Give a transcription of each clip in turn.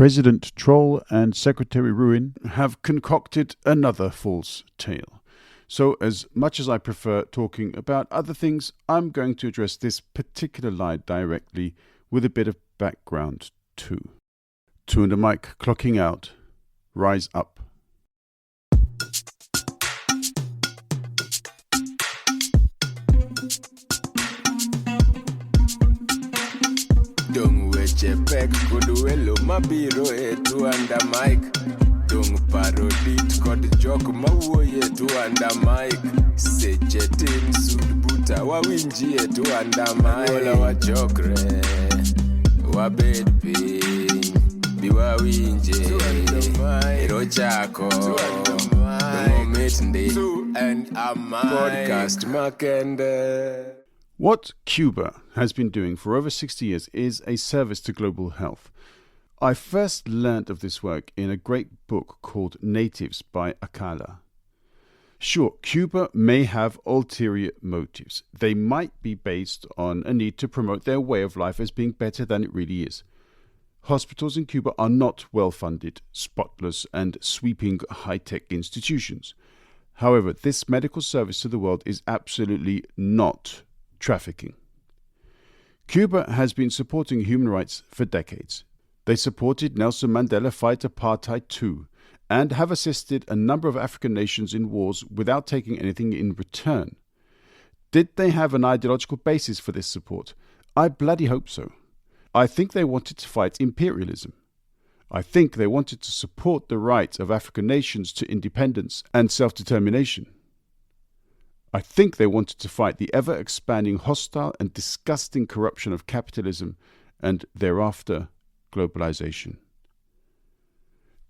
President Troll and Secretary Ruin have concocted another false tale. So as much as I prefer talking about other things, I'm going to address this particular lie directly with a bit of background too. TwoandaMic clocking out. Rise up. Dung weche pek kod welo mabiro e TwoandaMic. Dung parodit kod jok mawuoye TwoandaMic. Seche tin sud buta wawinji e TwoandaMic. Wala wachokre, wabed piny, bi wawinje, ero chako, momit ndi, podcast makende. What Cuba has been doing for over 60 years is a service to global health. I first learned of this work in a great book called Natives by Acala. Sure, Cuba may have ulterior motives. They might be based on a need to promote their way of life as being better than it really is. Hospitals in Cuba are not well-funded, spotless, and sweeping high-tech institutions. However, this medical service to the world is absolutely not trafficking. Cuba has been supporting human rights for decades. They supported Nelson Mandela fight apartheid too, and have assisted a number of African nations in wars without taking anything in return. Did they have an ideological basis for this support? I bloody hope so. I think they wanted to fight imperialism. I think they wanted to support the right of African nations to independence and self-determination. I think they wanted to fight the ever-expanding hostile and disgusting corruption of capitalism and thereafter globalization.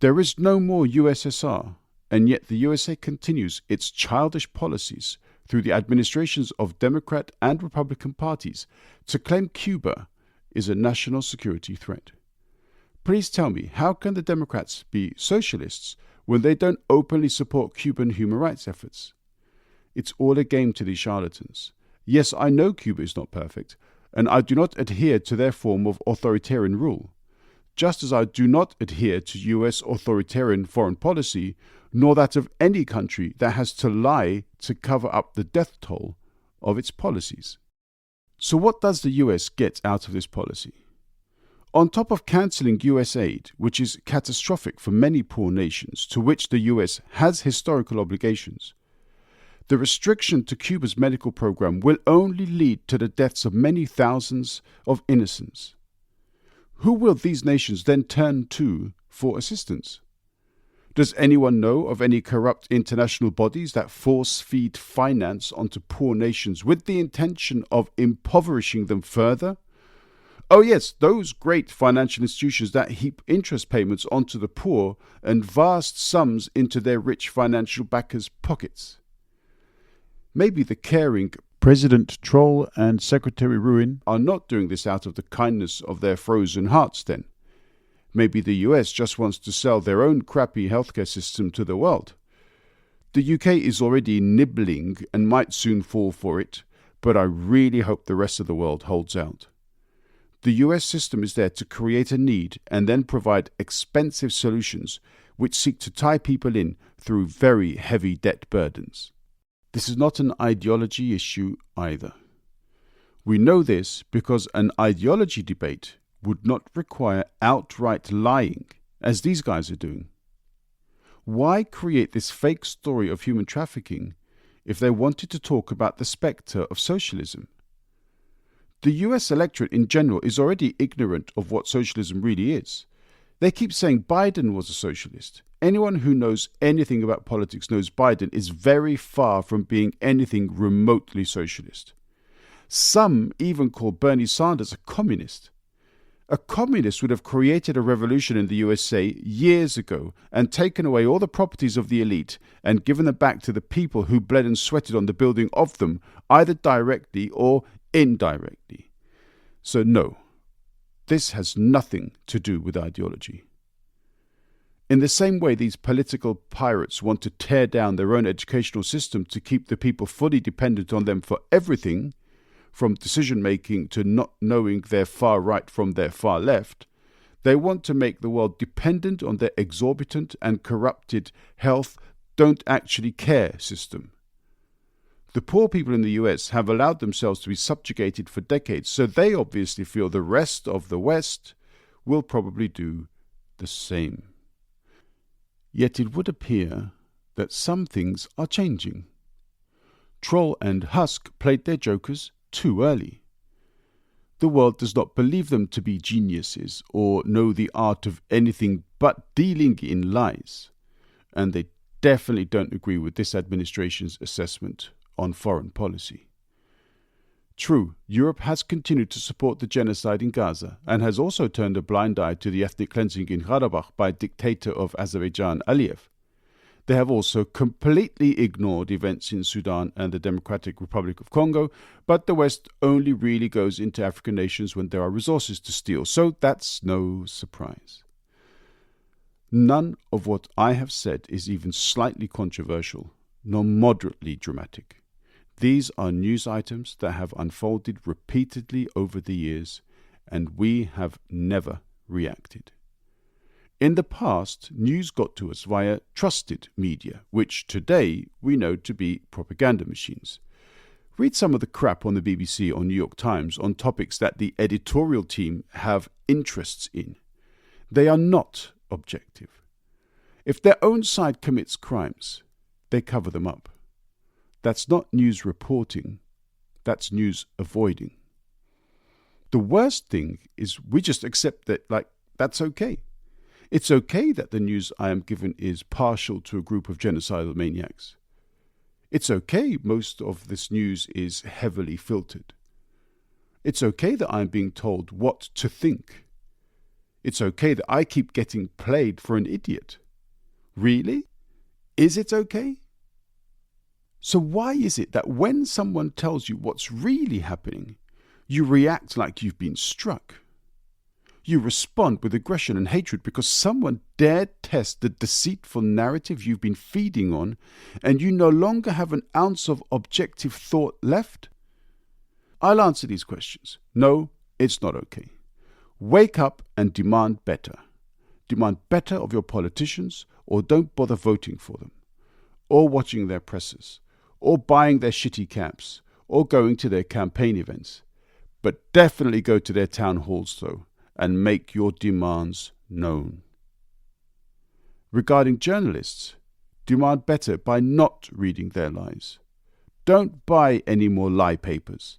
There is no more USSR, and yet the USA continues its childish policies through the administrations of Democrat and Republican parties to claim Cuba is a national security threat. Please tell me, how can the Democrats be socialists when they don't openly support Cuban human rights efforts? It's all a game to these charlatans. Yes, I know Cuba is not perfect, and I do not adhere to their form of authoritarian rule, just as I do not adhere to US authoritarian foreign policy, nor that of any country that has to lie to cover up the death toll of its policies. So what does the US get out of this policy? On top of cancelling US aid, which is catastrophic for many poor nations to which the US has historical obligations, the restriction to Cuba's medical program will only lead to the deaths of many thousands of innocents. Who will these nations then turn to for assistance? Does anyone know of any corrupt international bodies that force-feed finance onto poor nations with the intention of impoverishing them further? Oh yes, those great financial institutions that heap interest payments onto the poor and vast sums into their rich financial backers' pockets. Maybe the caring President Troll and Secretary Ruin are not doing this out of the kindness of their frozen hearts then. Maybe the US just wants to sell their own crappy healthcare system to the world. The UK is already nibbling and might soon fall for it, but I really hope the rest of the world holds out. The US system is there to create a need and then provide expensive solutions which seek to tie people in through very heavy debt burdens. This is not an ideology issue either. We know this because an ideology debate would not require outright lying, as these guys are doing. Why create this fake story of human trafficking if they wanted to talk about the spectre of socialism? The US electorate in general is already ignorant of what socialism really is. They keep saying Biden was a socialist. Anyone who knows anything about politics knows Biden is very far from being anything remotely socialist. Some even call Bernie Sanders a communist. A communist would have created a revolution in the USA years ago and taken away all the properties of the elite and given them back to the people who bled and sweated on the building of them, either directly or indirectly. So no, this has nothing to do with ideology. In the same way these political pirates want to tear down their own educational system to keep the people fully dependent on them for everything, from decision-making to not knowing their far right from their far left, They want to make the world dependent on their exorbitant and corrupted health, don't actually care system. The poor people in the US have allowed themselves to be subjugated for decades, so they obviously feel the rest of the West will probably do the same. Yet it would appear that some things are changing. Troll and Husk played their jokers too early. The world does not believe them to be geniuses or know the art of anything but dealing in lies, and they definitely don't agree with this administration's assessment on foreign policy. True, Europe has continued to support the genocide in Gaza and has also turned a blind eye to the ethnic cleansing in Karabakh by dictator of Azerbaijan, Aliyev. They have also completely ignored events in Sudan and the Democratic Republic of Congo, but the West only really goes into African nations when there are resources to steal, so that's no surprise. None of what I have said is even slightly controversial, nor moderately dramatic. These are news items that have unfolded repeatedly over the years, and we have never reacted. In the past, news got to us via trusted media, which today we know to be propaganda machines. Read some of the crap on the BBC or New York Times on topics that the editorial team have interests in. They are not objective. If their own side commits crimes, they cover them up. That's not news reporting, that's news avoiding. The worst thing is we just accept that, that's okay. It's okay that the news I am given is partial to a group of genocidal maniacs. It's okay most of this news is heavily filtered. It's okay that I am being told what to think. It's okay that I keep getting played for an idiot. Really? Is it okay? So why is it that when someone tells you what's really happening, you react like you've been struck? You respond with aggression and hatred because someone dared test the deceitful narrative you've been feeding on, and you no longer have an ounce of objective thought left? I'll answer these questions. No, it's not okay. Wake up and demand better. Demand better of your politicians, or don't bother voting for them, or watching their presses, or buying their shitty caps, or going to their campaign events. But definitely go to their town halls, though, and make your demands known. Regarding journalists, demand better by not reading their lies. Don't buy any more lie papers.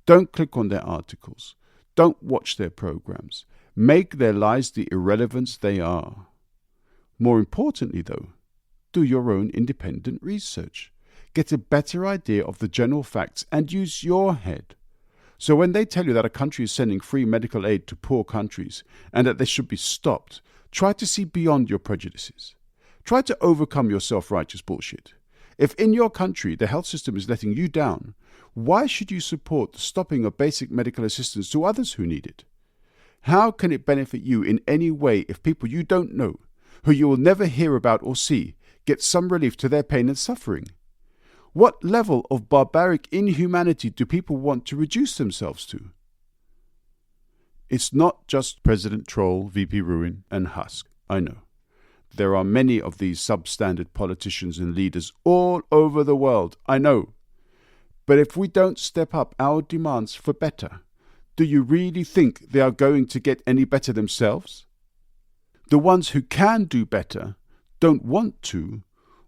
Don't click on their articles. Don't watch their programs. Make their lies the irrelevance they are. More importantly, though, do your own independent research. Get a better idea of the general facts and use your head. So when they tell you that a country is sending free medical aid to poor countries and that they should be stopped, try to see beyond your prejudices. Try to overcome your self-righteous bullshit. If in your country the health system is letting you down, why should you support the stopping of basic medical assistance to others who need it? How can it benefit you in any way if people you don't know, who you will never hear about or see, get some relief to their pain and suffering? What level of barbaric inhumanity do people want to reduce themselves to? It's not just President Troll, VP Ruin, and Husk, I know. There are many of these substandard politicians and leaders all over the world, I know. But if we don't step up our demands for better, do you really think they are going to get any better themselves? The ones who can do better don't want to,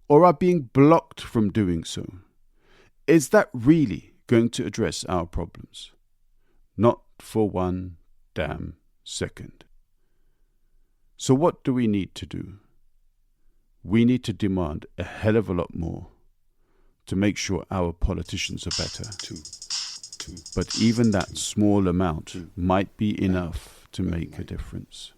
or are being blocked from doing so. Is that really going to address our problems? Not for one damn second. So what do we need to do? We need to demand a hell of a lot more to make sure our politicians are better. But even that small amount might be enough to make a difference.